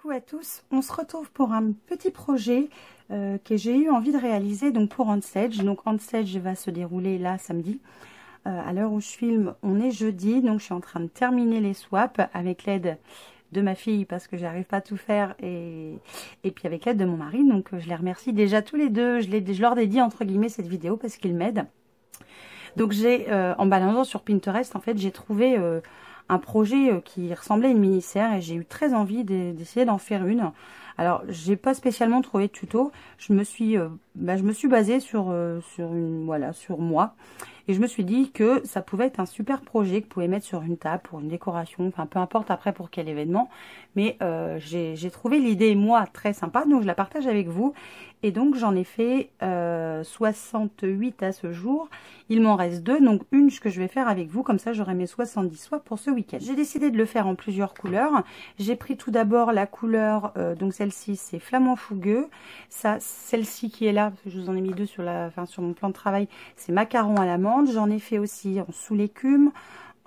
Coucou à tous, on se retrouve pour un petit projet que j'ai eu envie de réaliser donc pour Onstage. Donc Onstage va se dérouler là samedi. À l'heure où je filme, on est jeudi, donc je suis en train de terminer les swaps avec l'aide de ma fille parce que j'arrive pas à tout faire et puis avec l'aide de mon mari. Donc je les remercie déjà tous les deux, je leur dédie entre guillemets cette vidéo parce qu'ils m'aident. Donc j'ai, en balançant sur Pinterest, en fait, j'ai trouvé un projet qui ressemblait à une mini-serre et j'ai eu très envie d'essayer d'en faire une. Alors, j'ai pas spécialement trouvé de tuto. Je me suis basée sur moi. Et je me suis dit que ça pouvait être un super projet que vous pouvez mettre sur une table pour une décoration, enfin peu importe après pour quel événement. Mais j'ai trouvé l'idée, moi, très sympa, donc je la partage avec vous. Et donc j'en ai fait 68 à ce jour. Il m'en reste 2, donc une que je vais faire avec vous, comme ça j'aurai mes 70 swaps pour ce week-end. J'ai décidé de le faire en plusieurs couleurs. J'ai pris tout d'abord la couleur, donc celle-ci c'est Flamant Fougueux. Celle-ci qui est là, parce que je vous en ai mis deux sur mon plan de travail, c'est Macaron à l'amande. J'en ai fait aussi en Sous l'écume,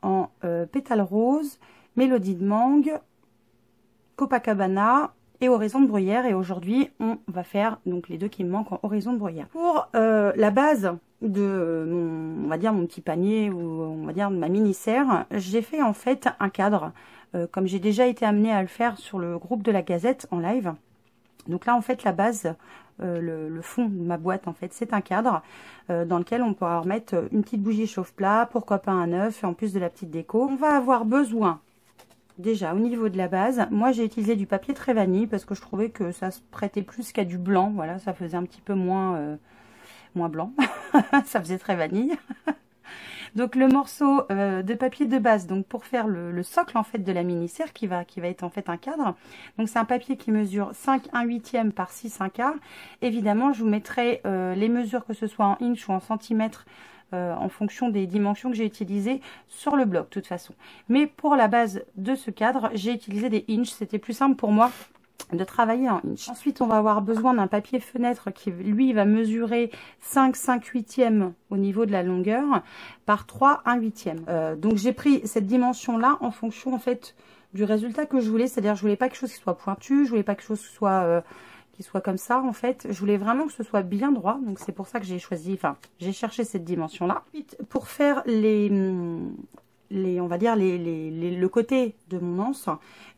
en Pétale rose, Mélodie de mangue, Copacabana et Horizon de bruyère. Et aujourd'hui on va faire donc les deux qui me manquent en Horizon de bruyère. Pour la base de mon, on va dire mon petit panier, ou on va dire de ma mini-serre, j'ai fait en fait un cadre comme j'ai déjà été amenée à le faire sur le groupe de la Gazette en live. Donc là en fait la base, le fond de ma boîte en fait c'est un cadre dans lequel on pourra remettre une petite bougie chauffe-plat, pourquoi pas un œuf, et en plus de la petite déco. On va avoir besoin déjà au niveau de la base, moi j'ai utilisé du papier très vanille parce que je trouvais que ça se prêtait plus qu'à du blanc. Voilà, ça faisait un petit peu moins blanc. Ça faisait très vanille. Donc le morceau de papier de base, donc pour faire le socle en fait de la mini-serre qui va être en fait un cadre. Donc c'est un papier qui mesure 5 1/8 par 6 1/4. Évidemment je vous mettrai les mesures, que ce soit en inch ou en centimètres, en fonction des dimensions que j'ai utilisées sur le blog de toute façon. Mais pour la base de ce cadre, j'ai utilisé des inches, c'était plus simple pour moi de travailler en inch. Ensuite on va avoir besoin d'un papier fenêtre qui lui va mesurer 5 5/8 au niveau de la longueur par 3 1/8. Donc j'ai pris cette dimension là en fonction en fait du résultat que je voulais, c'est-à-dire je voulais pas quelque chose qui soit pointu, je voulais pas quelque chose qui soit comme ça en fait, je voulais vraiment que ce soit bien droit, donc c'est pour ça que j'ai choisi, j'ai cherché cette dimension là. Ensuite pour faire on va dire le côté de mon anse,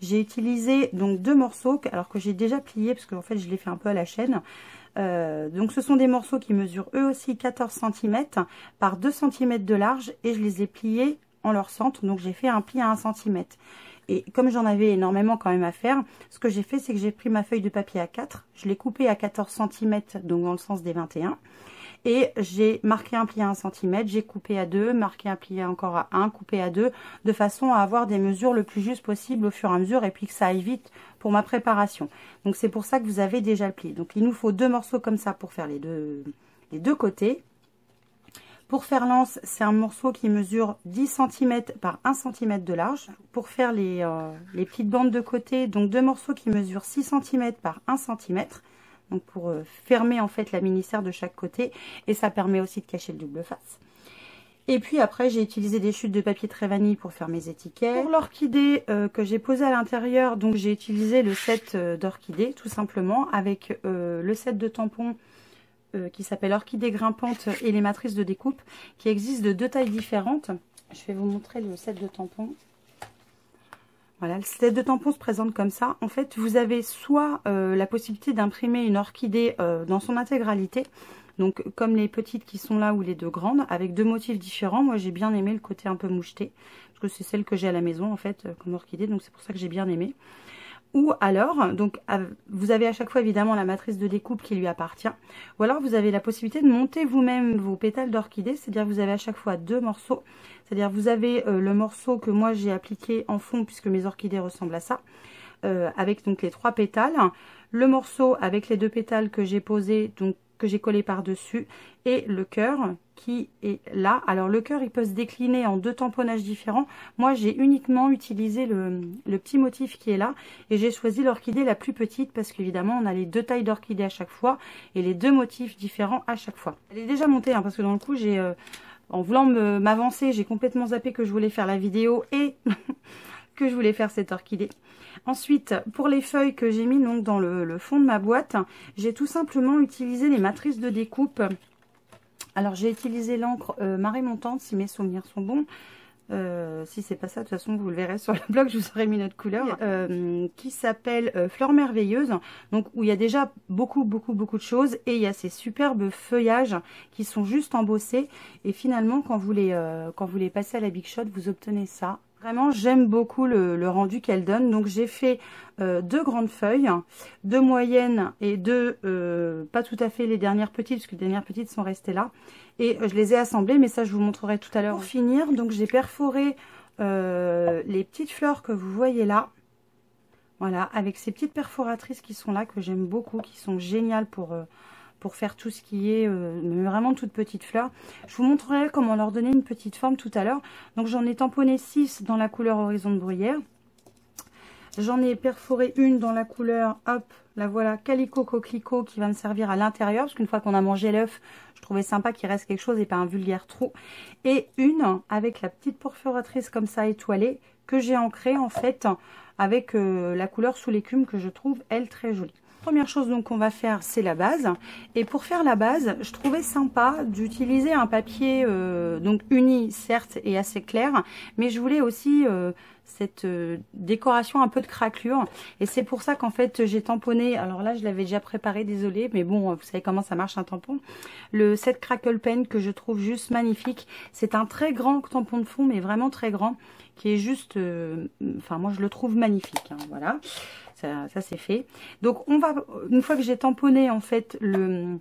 j'ai utilisé donc deux morceaux alors que j'ai déjà plié parce que en fait je l'ai fait un peu à la chaîne. Donc ce sont des morceaux qui mesurent eux aussi 14 cm par 2 cm de large et je les ai pliés en leur centre, donc j'ai fait un pli à 1 cm. Et comme j'en avais énormément quand même à faire, ce que j'ai fait c'est que j'ai pris ma feuille de papier A4, je l'ai coupée à 14 cm, donc dans le sens des 21. Et j'ai marqué un pli à 1 cm, j'ai coupé à 2, marqué un pli encore à 1, coupé à 2, de façon à avoir des mesures le plus juste possible au fur et à mesure et puis que ça aille vite pour ma préparation. Donc c'est pour ça que vous avez déjà le pli. Donc il nous faut deux morceaux comme ça pour faire les deux côtés. Pour faire l'anse, c'est un morceau qui mesure 10 cm par 1 cm de large. Pour faire les petites bandes de côté, donc deux morceaux qui mesurent 6 cm par 1 cm. Donc pour fermer en fait la mini-serre de chaque côté, et ça permet aussi de cacher le double face. Et puis après j'ai utilisé des chutes de papier très vanille pour faire mes étiquettes. Pour l'orchidée que j'ai posée à l'intérieur, donc j'ai utilisé le set d'orchidée tout simplement avec le set de tampons qui s'appelle Orchidée grimpante et les matrices de découpe qui existent de deux tailles différentes. Je vais vous montrer le set de tampons. Voilà, le set de tampons se présente comme ça. En fait, vous avez soit la possibilité d'imprimer une orchidée dans son intégralité, donc comme les petites qui sont là ou les deux grandes, avec deux motifs différents. Moi, j'ai bien aimé le côté un peu moucheté, parce que c'est celle que j'ai à la maison en fait comme orchidée, donc c'est pour ça que j'ai bien aimé. Ou alors, donc vous avez à chaque fois évidemment la matrice de découpe qui lui appartient. Ou alors vous avez la possibilité de monter vous-même vos pétales d'orchidée, c'est-à-dire vous avez à chaque fois deux morceaux. C'est-à-dire vous avez le morceau que moi j'ai appliqué en fond puisque mes orchidées ressemblent à ça, avec donc les 3 pétales. Le morceau avec les 2 pétales que j'ai posé, donc que j'ai collé par-dessus, et le cœur qui est là. Alors le cœur il peut se décliner en 2 tamponnages différents. Moi j'ai uniquement utilisé le petit motif qui est là et j'ai choisi l'orchidée la plus petite parce qu'évidemment on a les 2 tailles d'orchidée à chaque fois et les 2 motifs différents à chaque fois. Elle est déjà montée hein, parce que dans le coup j'ai en voulant m'avancer j'ai complètement zappé que je voulais faire la vidéo et que je voulais faire cette orchidée. Ensuite, pour les feuilles que j'ai mis donc dans le fond de ma boîte, j'ai tout simplement utilisé les matrices de découpe. Alors j'ai utilisé l'encre marée montante, si mes souvenirs sont bons. Si c'est pas ça, de toute façon vous le verrez sur le blog, je vous aurai mis notre couleur, qui s'appelle Fleurs Merveilleuses, donc où il y a déjà beaucoup de choses, et il y a ces superbes feuillages qui sont juste embossés, et finalement quand vous les passez à la Big Shot, vous obtenez ça. Vraiment, j'aime beaucoup le rendu qu'elle donne. Donc j'ai fait 2 grandes feuilles, 2 moyennes et 2, pas tout à fait les dernières petites, parce que les dernières petites sont restées là. Et je les ai assemblées, mais ça je vous montrerai tout à l'heure. Pour finir, donc j'ai perforé les petites fleurs que vous voyez là. Voilà, avec ces petites perforatrices qui sont là, que j'aime beaucoup, qui sont géniales pour faire tout ce qui est vraiment toutes petites fleurs. Je vous montrerai comment leur donner une petite forme tout à l'heure. Donc j'en ai tamponné 6 dans la couleur Horizon de Bruyère. J'en ai perforé une dans la couleur, hop, la voilà, Calico Coquelicot, qui va me servir à l'intérieur, parce qu'une fois qu'on a mangé l'œuf, je trouvais sympa qu'il reste quelque chose et pas un vulgaire trou. Et une avec la petite perforatrice comme ça étoilée, que j'ai ancrée en fait avec la couleur sous l'écume, que je trouve elle très jolie. Première chose donc qu'on va faire, c'est la base. Et pour faire la base, je trouvais sympa d'utiliser un papier donc uni certes et assez clair, mais je voulais aussi cette décoration un peu de craquelure, et c'est pour ça qu'en fait j'ai tamponné, alors là je l'avais déjà préparé, désolée, mais bon vous savez comment ça marche un tampon, le set Crackle Pen, que je trouve juste magnifique. C'est un très grand tampon de fond, mais vraiment très grand, qui est juste enfin moi je le trouve magnifique, hein, voilà. Ça c'est fait. Donc on va, une fois que j'ai tamponné en fait le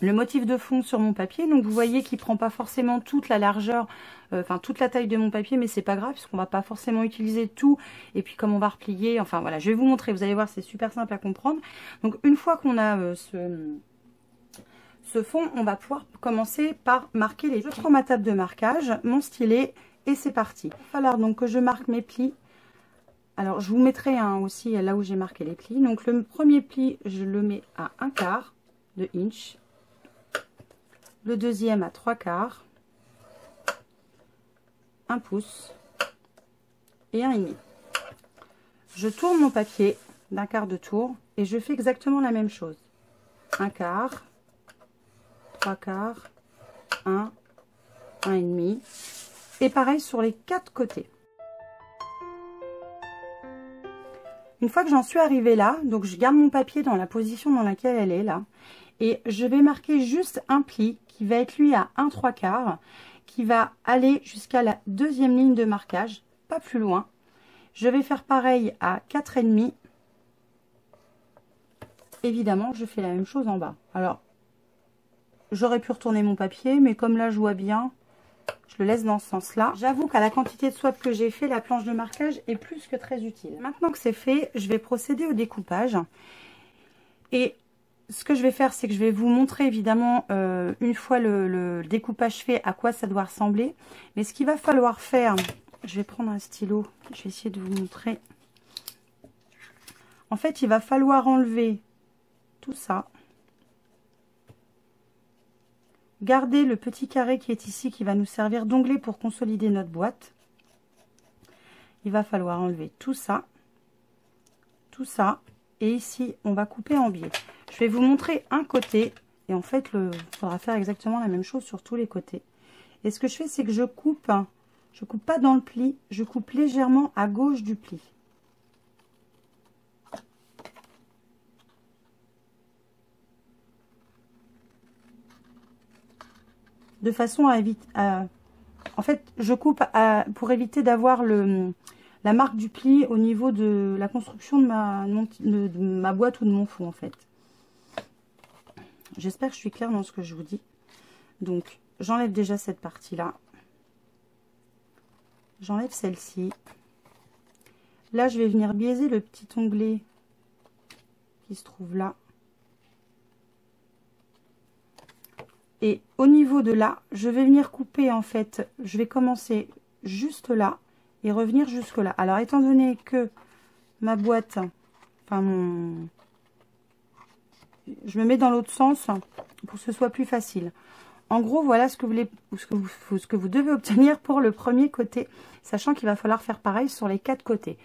motif de fond sur mon papier, donc vous voyez qu'il prend pas forcément toute la largeur, enfin toute la taille de mon papier, mais c'est pas grave puisqu'on va pas forcément utiliser tout, et puis comme on va replier, enfin voilà, je vais vous montrer, vous allez voir, c'est super simple à comprendre. Donc une fois qu'on a ce fond, on va pouvoir commencer par marquer les... Je prends ma table de marquage, mon stylet, et c'est parti. Il va falloir donc que je marque mes plis. Alors, je vous mettrai aussi là où j'ai marqué les plis. Donc, le premier pli, je le mets à 1/4 de inch. Le deuxième à 3/4. 1 pouce. Et 1,5. Je tourne mon papier d'1/4 de tour. Et je fais exactement la même chose. 1/4. 3/4. 1. 1,5. Et pareil sur les 4 côtés. Une fois que j'en suis arrivée là, donc je garde mon papier dans la position dans laquelle elle est là, et je vais marquer juste un pli qui va être lui à 1/3/4, qui va aller jusqu'à la deuxième ligne de marquage, pas plus loin. Je vais faire pareil à 4,5. Évidemment, je fais la même chose en bas. Alors, j'aurais pu retourner mon papier, mais comme là je vois bien, je le laisse dans ce sens-là. J'avoue qu'à la quantité de swap que j'ai fait, la planche de marquage est plus que très utile. Maintenant que c'est fait, je vais procéder au découpage. Et ce que je vais faire, c'est que je vais vous montrer évidemment, une fois le découpage fait, à quoi ça doit ressembler. Mais ce qu'il va falloir faire, je vais prendre un stylo, je vais essayer de vous montrer. En fait, il va falloir enlever tout ça. Gardez le petit carré qui est ici, qui va nous servir d'onglet pour consolider notre boîte. Il va falloir enlever tout ça, et ici on va couper en biais. Je vais vous montrer un côté, et en fait il faudra faire exactement la même chose sur tous les côtés. Et ce que je fais, c'est que je coupe pas dans le pli, je coupe légèrement à gauche du pli. De façon à éviter... en fait, je coupe pour éviter d'avoir la marque du pli au niveau de la construction de ma boîte ou de mon fond, en fait. J'espère que je suis claire dans ce que je vous dis. Donc, j'enlève déjà cette partie-là. J'enlève celle-ci. Là, je vais venir biaiser le petit onglet qui se trouve là. Et au niveau de là, je vais venir couper, en fait, je vais commencer juste là et revenir jusque là. Alors, étant donné que ma boîte, enfin je me mets dans l'autre sens pour que ce soit plus facile. En gros, voilà ce que vous devez obtenir pour le premier côté, sachant qu'il va falloir faire pareil sur les 4 côtés.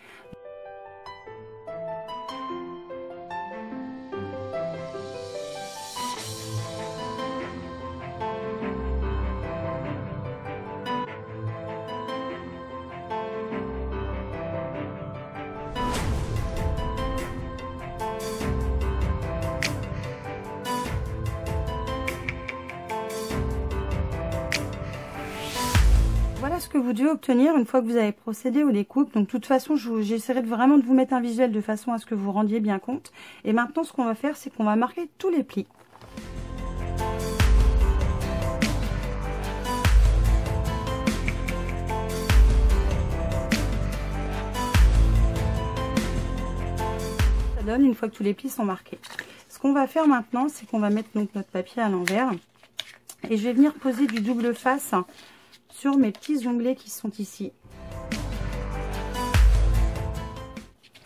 Voilà ce que vous devez obtenir une fois que vous avez procédé aux découpes. Donc de toute façon, j'essaierai vraiment de vous mettre un visuel de façon à ce que vous rendiez bien compte. Et maintenant, ce qu'on va faire, c'est qu'on va marquer tous les plis. Ça donne une fois que tous les plis sont marqués. Ce qu'on va faire maintenant, c'est qu'on va mettre donc notre papier à l'envers. Et je vais venir poser du double face sur mes petits onglets qui sont ici.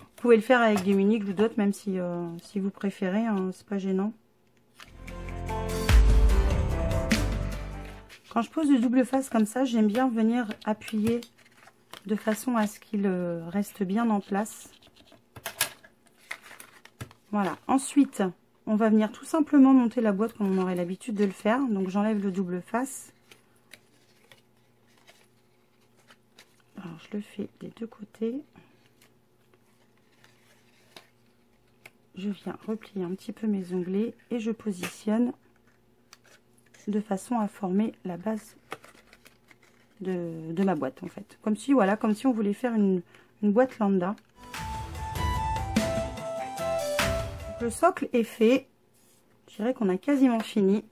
Vous pouvez le faire avec des mini-glue d'autres, même si vous préférez, hein, c'est pas gênant. Quand je pose du double face comme ça, j'aime bien venir appuyer de façon à ce qu'il reste bien en place. Voilà. Ensuite, on va venir tout simplement monter la boîte comme on aurait l'habitude de le faire. Donc j'enlève le double face. Alors, je le fais des deux côtés. Je viens replier un petit peu mes onglets et je positionne de façon à former la base de ma boîte en fait. Comme si, voilà, comme si on voulait faire une boîte lambda. Le socle est fait. Je dirais qu'on a quasiment fini.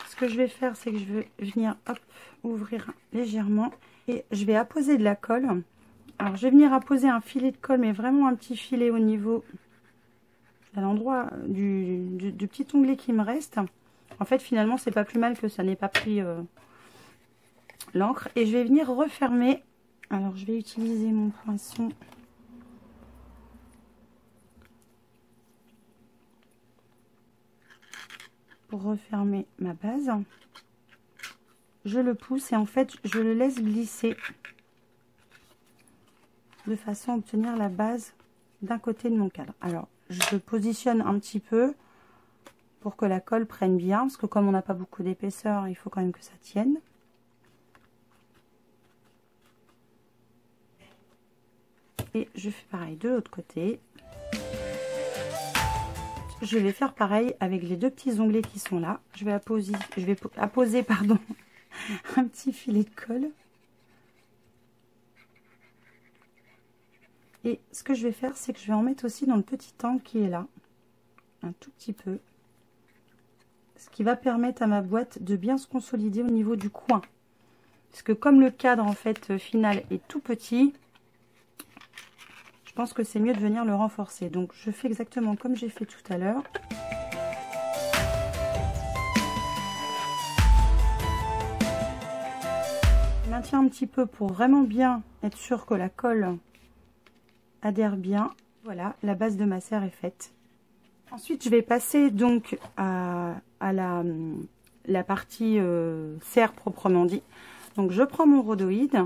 Ce que je vais faire, c'est que je vais venir hop, ouvrir légèrement. Et je vais apposer de la colle. Alors, je vais venir apposer un filet de colle, mais vraiment un petit filet au niveau, à l'endroit du petit onglet qui me reste. En fait, finalement, c'est pas plus mal que ça n'ait pas pris l'encre. Et je vais venir refermer. Alors, je vais utiliser mon poinçon. Pour refermer ma base. Je le pousse et en fait je le laisse glisser de façon à obtenir la base d'un côté de mon cadre. Alors je positionne un petit peu pour que la colle prenne bien, parce que comme on n'a pas beaucoup d'épaisseur, il faut quand même que ça tienne. Et je fais pareil de l'autre côté. Je vais faire pareil avec les deux petits onglets qui sont là. Je vais apposer pardon, un petit filet de colle. Et ce que je vais faire, c'est que je vais en mettre aussi dans le petit angle qui est là. Un tout petit peu. Ce qui va permettre à ma boîte de bien se consolider au niveau du coin. Parce que comme le cadre en fait final est tout petit, je pense que c'est mieux de venir le renforcer. Donc je fais exactement comme j'ai fait tout à l'heure. Je maintiens un petit peu pour vraiment bien être sûr que la colle adhère bien. Voilà, la base de ma serre est faite. Ensuite, je vais passer donc à la partie serre proprement dit. Donc je prends mon rhodoïde,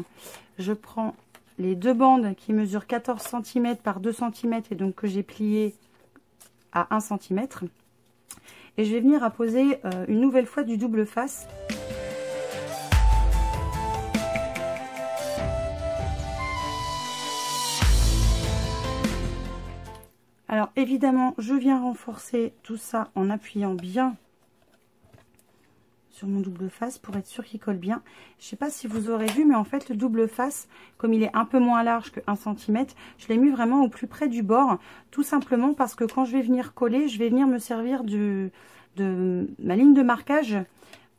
je prends les deux bandes qui mesurent 14 cm par 2 cm et donc que j'ai plié à 1 cm. Et je vais venir apposer une nouvelle fois du double face. Alors évidemment, je viens renforcer tout ça en appuyant bien sur mon double face pour être sûr qu'il colle bien. Je ne sais pas si vous aurez vu, mais en fait le double face, comme il est un peu moins large que 1 cm, je l'ai mis vraiment au plus près du bord, tout simplement parce que quand je vais venir coller, je vais venir me servir de ma ligne de marquage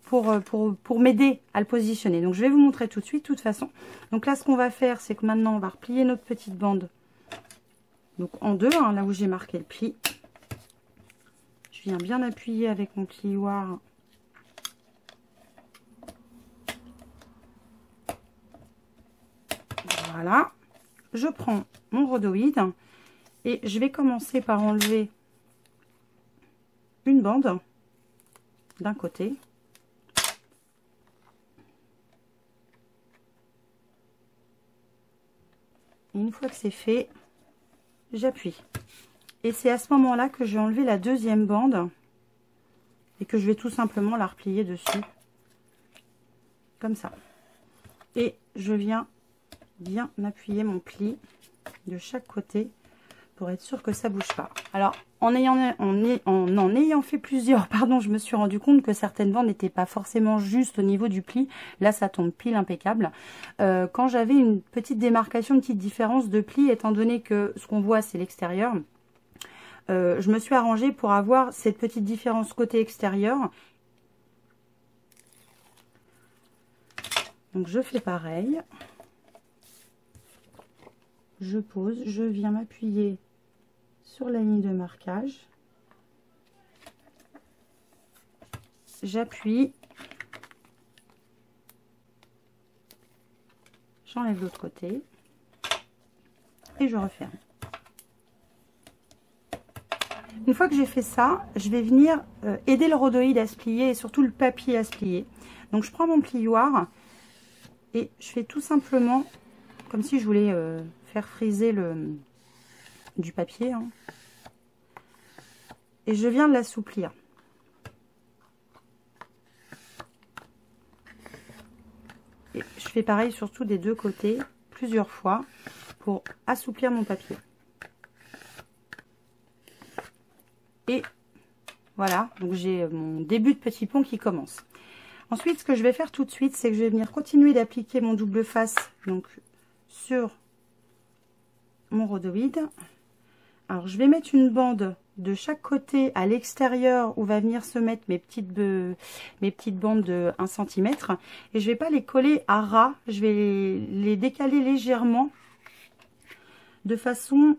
pour m'aider à le positionner. Donc je vais vous montrer tout de suite, de toute façon. Donc là, ce qu'on va faire, c'est que maintenant on va replier notre petite bande, donc en deux, hein, là où j'ai marqué le pli. Je viens bien appuyer avec mon plioir. Voilà, je prends mon rhodoïde et je vais commencer par enlever une bande d'un côté. Et une fois que c'est fait, j'appuie. Et c'est à ce moment-là que je vais enlever la deuxième bande et que je vais tout simplement la replier dessus. Comme ça. Et je viens bien appuyer mon pli de chaque côté pour être sûr que ça bouge pas. Alors, en en ayant fait plusieurs, pardon, je me suis rendu compte que certaines bandes n'étaient pas forcément justes au niveau du pli. Là, ça tombe pile impeccable. Quand j'avais une petite démarcation, une petite différence de pli, étant donné que ce qu'on voit, c'est l'extérieur, je me suis arrangée pour avoir cette petite différence côté extérieur. Donc, je fais pareil. Je pose, je viens m'appuyer sur la ligne de marquage. J'appuie. J'enlève l'autre côté. Et je referme. Une fois que j'ai fait ça, je vais venir aider le rhodoïde à se plier et surtout le papier à se plier. Donc je prends mon plioir et je fais tout simplement comme si je voulais faire friser du papier. Hein. Et je viens de l'assouplir. Et je fais pareil surtout des deux côtés, plusieurs fois, pour assouplir mon papier. Et voilà, donc j'ai mon début de petit pont qui commence. Ensuite, ce que je vais faire tout de suite, c'est que je vais venir continuer d'appliquer mon double face donc sur mon rhodoïde. Alors, je vais mettre une bande de chaque côté à l'extérieur où va venir se mettre mes petites bandes de 1 cm. Et je vais pas les coller à ras, je vais les décaler légèrement de façon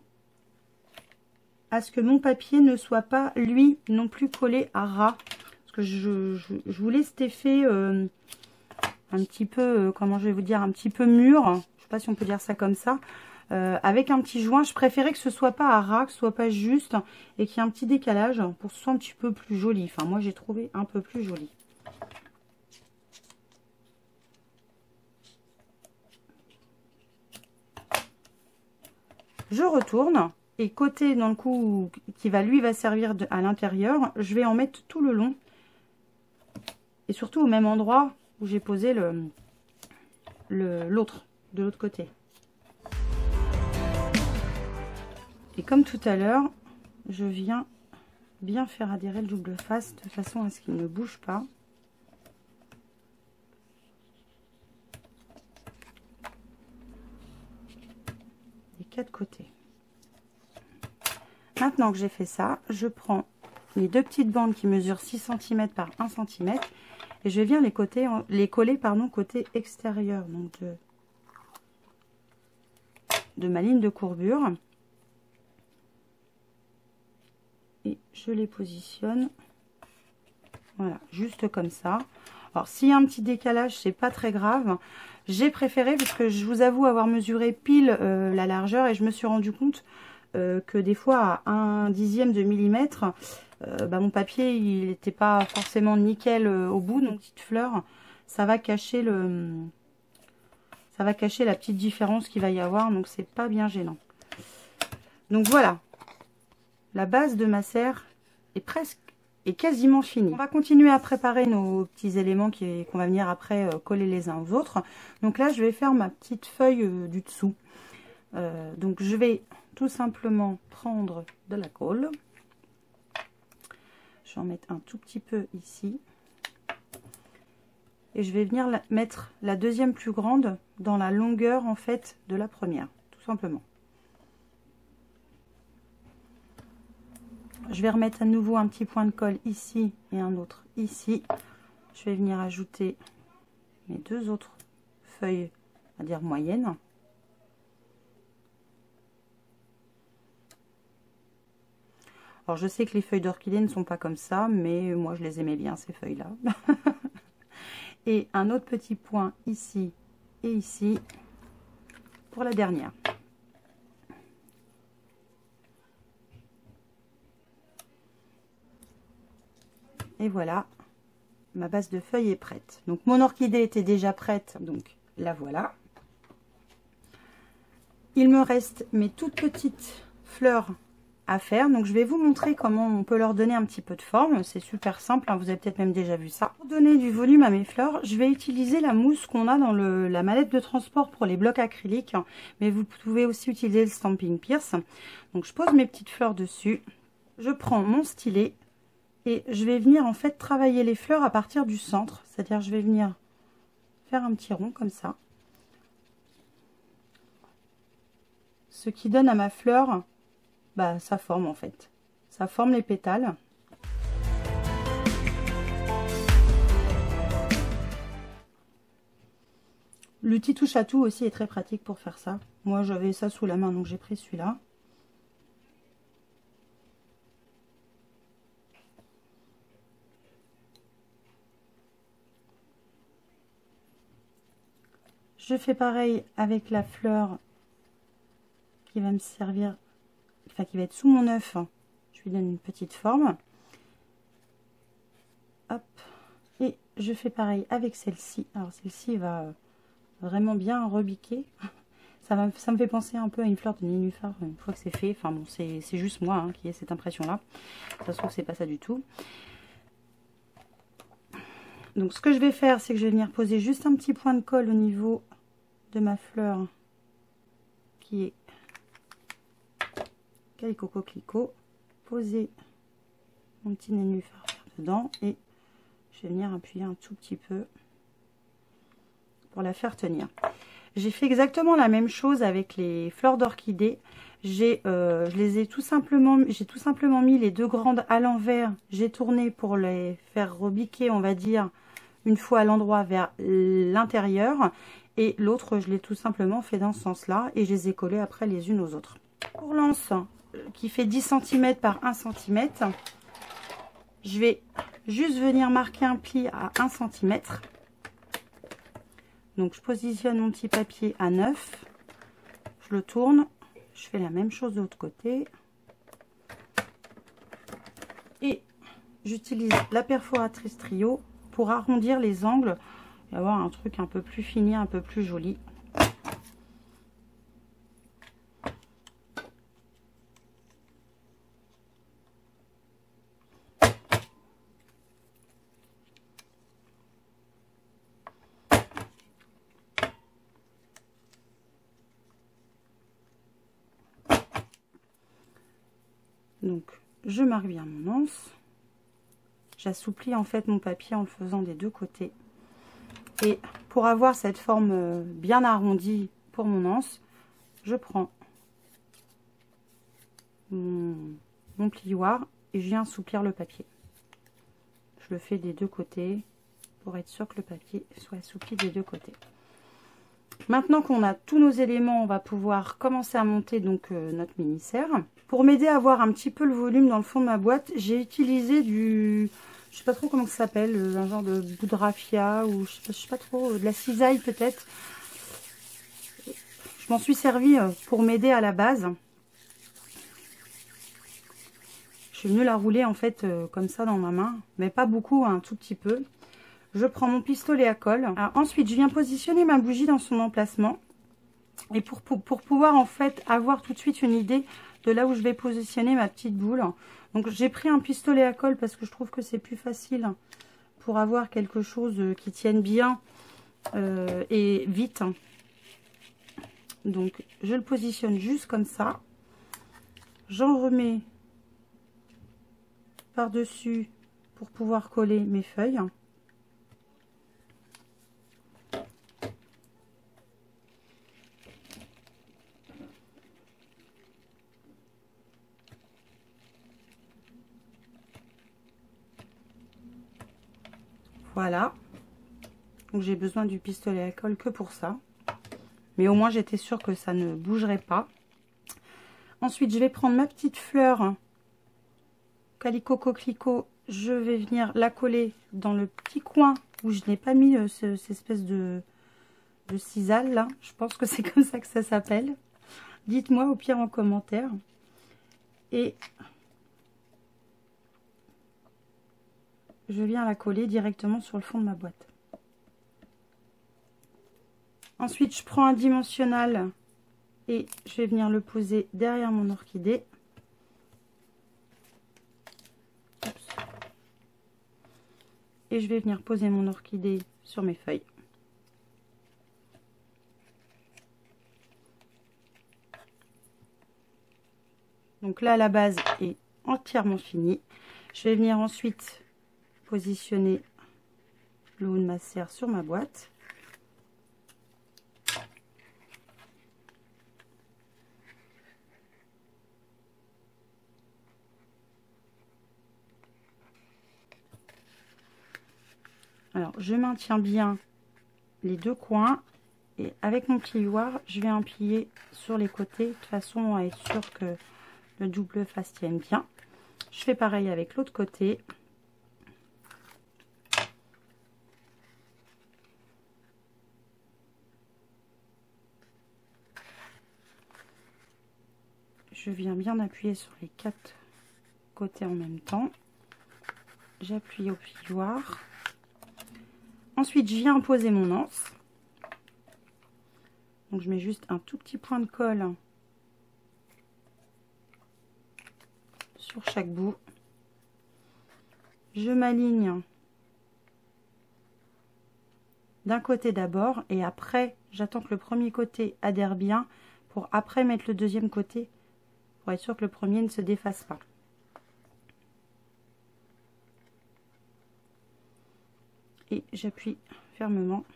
à ce que mon papier ne soit pas, lui, non plus collé à ras. Parce que je voulais cet effet un petit peu, comment je vais vous dire, un petit peu mûr. Je sais pas si on peut dire ça comme ça. Avec un petit joint, je préférais que ce soit pas à ras, que ce soit pas juste et qu'il y ait un petit décalage pour que ce soit un petit peu plus joli. Enfin, moi, j'ai trouvé un peu plus joli. Je retourne et côté dans le coup qui va lui va servir à l'intérieur, je vais en mettre tout le long et surtout au même endroit où j'ai posé l'autre de l'autre côté. Et comme tout à l'heure, je viens bien faire adhérer le double face de façon à ce qu'il ne bouge pas. Des quatre côtés. Maintenant que j'ai fait ça, je prends les deux petites bandes qui mesurent 6 cm par 1 cm et je viens les coller côté extérieur donc de ma ligne de courbure. Et je les positionne, voilà, juste comme ça. Alors s'il y a un petit décalage, c'est pas très grave. J'ai préféré, parce que je vous avoue avoir mesuré pile la largeur et je me suis rendu compte que des fois à 1/10 de millimètre, mon papier il n'était pas forcément nickel au bout, donc petite fleur, ça va cacher la petite différence qu'il va y avoir, donc c'est pas bien gênant. Donc voilà. La base de ma serre est quasiment finie. On va continuer à préparer nos petits éléments qu'on va venir après coller les uns aux autres. Donc là, je vais faire ma petite feuille du dessous. Donc je vais tout simplement prendre de la colle. Je vais en mettre un tout petit peu ici. Et je vais venir mettre la deuxième plus grande dans la longueur en fait de la première, tout simplement. Je vais remettre à nouveau un petit point de colle ici et un autre ici. Je vais venir ajouter mes deux autres feuilles, on va dire moyennes. Alors je sais que les feuilles d'orchidée ne sont pas comme ça, mais moi je les aimais bien ces feuilles-là. Et un autre petit point ici et ici pour la dernière. Et voilà, ma base de feuilles est prête. Donc mon orchidée était déjà prête, donc la voilà. Il me reste mes toutes petites fleurs à faire. Donc je vais vous montrer comment on peut leur donner un petit peu de forme. C'est super simple, hein, vous avez peut-être même déjà vu ça. Pour donner du volume à mes fleurs, je vais utiliser la mousse qu'on a dans la mallette de transport pour les blocs acryliques. Mais vous pouvez aussi utiliser le Stampin' Pierce. Donc je pose mes petites fleurs dessus. Je prends mon stylet et je vais venir en fait travailler les fleurs à partir du centre. C'est-à-dire je vais venir faire un petit rond comme ça. Ce qui donne à ma fleur sa forme en fait. Ça forme les pétales. L'outil touche à tout aussi est très pratique pour faire ça. Moi j'avais ça sous la main donc j'ai pris celui-là. Je fais pareil avec la fleur qui va me servir, enfin qui va être sous mon œuf. Je lui donne une petite forme. Hop. Et je fais pareil avec celle-ci. Alors celle-ci va vraiment bien rebiquer. Ça me fait penser un peu à une fleur de nénuphar une fois que c'est fait. Enfin bon, c'est juste moi hein, qui ai cette impression-là. Ça se trouve que c'est pas ça du tout. Donc ce que je vais faire, c'est que je vais venir poser juste un petit point de colle au niveau de ma fleur qui est Calico Coquelicot. Poser mon petit nénuphar dedans et je vais venir appuyer un tout petit peu pour la faire tenir. J'ai fait exactement la même chose avec les fleurs d'orchidée. J'ai tout simplement mis les deux grandes à l'envers. J'ai tourné pour les faire rebiquer, on va dire, une fois à l'endroit vers l'intérieur. Et l'autre, je l'ai tout simplement fait dans ce sens-là. Et je les ai collées après les unes aux autres. Pour l'anse qui fait 10 cm par 1 cm, je vais juste venir marquer un pli à 1 cm. Donc je positionne mon petit papier à 9. Je le tourne. Je fais la même chose de l'autre côté. Et j'utilise la perforatrice trio pour arrondir les angles et avoir un truc un peu plus fini, un peu plus joli. Donc je marque bien mon anse. J'assouplis en fait mon papier en le faisant des deux côtés. Et pour avoir cette forme bien arrondie pour mon anse, je prends mon plioir et je viens assouplir le papier. Je le fais des deux côtés pour être sûr que le papier soit assoupli des deux côtés. Maintenant qu'on a tous nos éléments, on va pouvoir commencer à monter donc notre mini-serre. Pour m'aider à avoir un petit peu le volume dans le fond de ma boîte, j'ai utilisé du... Je sais pas trop comment ça s'appelle, un genre de bout de raffia ou je sais pas trop, de la cisaille peut-être. Je m'en suis servi pour m'aider à la base. Je suis venue la rouler en fait comme ça dans ma main, mais pas beaucoup, un tout petit peu. Je prends mon pistolet à colle. Alors, ensuite, je viens positionner ma bougie dans son emplacement. Et pour pouvoir en fait avoir tout de suite une idée de là où je vais positionner ma petite boule. Donc j'ai pris un pistolet à colle parce que je trouve que c'est plus facile pour avoir quelque chose qui tienne bien et vite. Donc je le positionne juste comme ça. J'en remets par-dessus pour pouvoir coller mes feuilles. Voilà, donc j'ai besoin du pistolet à colle que pour ça, mais au moins j'étais sûre que ça ne bougerait pas. Ensuite je vais prendre ma petite fleur Calico Coquelicot, je vais venir la coller dans le petit coin où je n'ai pas mis cette espèce de cisale là, je pense que c'est comme ça que ça s'appelle. Dites-moi au pire en commentaire. Et je viens la coller directement sur le fond de ma boîte. Ensuite, je prends un dimensionnel Et je vais venir le poser derrière mon orchidée. Oups. Et je vais venir poser mon orchidée sur mes feuilles. Donc là, la base est entièrement finie. Je vais venir ensuite positionner le haut de ma serre sur ma boîte. Alors, je maintiens bien les deux coins et avec mon plioir, je vais en plier sur les côtés de façon à être sûr que le double face tienne bien. Je fais pareil avec l'autre côté. Je viens bien appuyer sur les 4 côtés en même temps. J'appuie au plioir. Ensuite, je viens poser mon anse. Donc, je mets juste un tout petit point de colle sur chaque bout. Je m'aligne d'un côté d'abord et après, j'attends que le premier côté adhère bien pour après mettre le deuxième côté pour être sûr que le premier ne se défasse pas. Et j'appuie fermement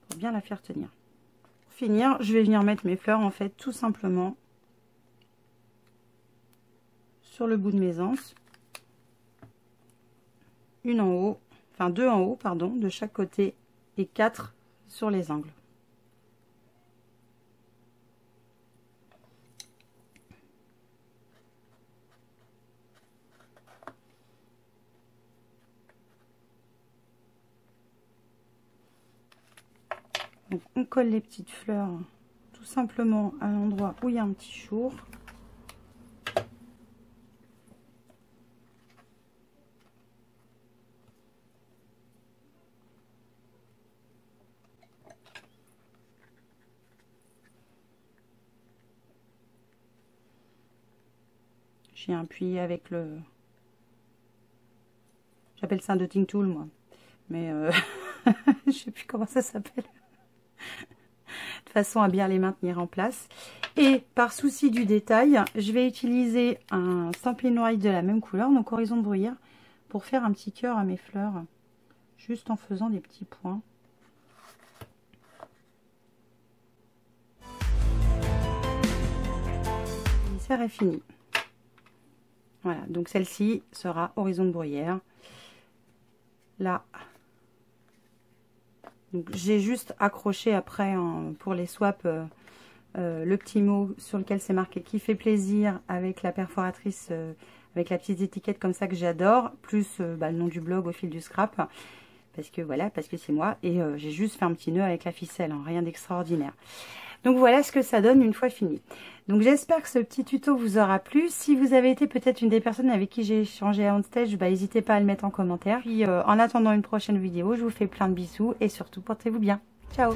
pour bien la faire tenir. Pour finir, je vais venir mettre mes fleurs en fait tout simplement sur le bout de mes anses. Une en haut, enfin 2 en haut, pardon, de chaque côté et 4 sur les angles. Donc on colle les petites fleurs tout simplement à l'endroit où il y a un petit chour. J'ai appuyé avec le... J'appelle ça un dotting tool moi. Mais je sais plus comment ça s'appelle. De façon à bien les maintenir en place. Et par souci du détail, je vais utiliser un Stampin' White de la même couleur, donc Horizon de Bruyère, pour faire un petit cœur à mes fleurs, juste en faisant des petits points. La serre est finie. Voilà, donc celle-ci sera Horizon de Bruyère. Là, j'ai juste accroché après pour les swaps le petit mot sur lequel c'est marqué qui fait plaisir avec la perforatrice, avec la petite étiquette comme ça que j'adore, plus le nom du blog au fil du scrap, parce que voilà, parce que c'est moi, et j'ai juste fait un petit nœud avec la ficelle, hein, rien d'extraordinaire. Donc voilà ce que ça donne une fois fini. Donc j'espère que ce petit tuto vous aura plu. Si vous avez été peut-être une des personnes avec qui j'ai échangé à OnStage, n'hésitez pas à le mettre en commentaire. Puis en attendant une prochaine vidéo, je vous fais plein de bisous et surtout portez-vous bien. Ciao!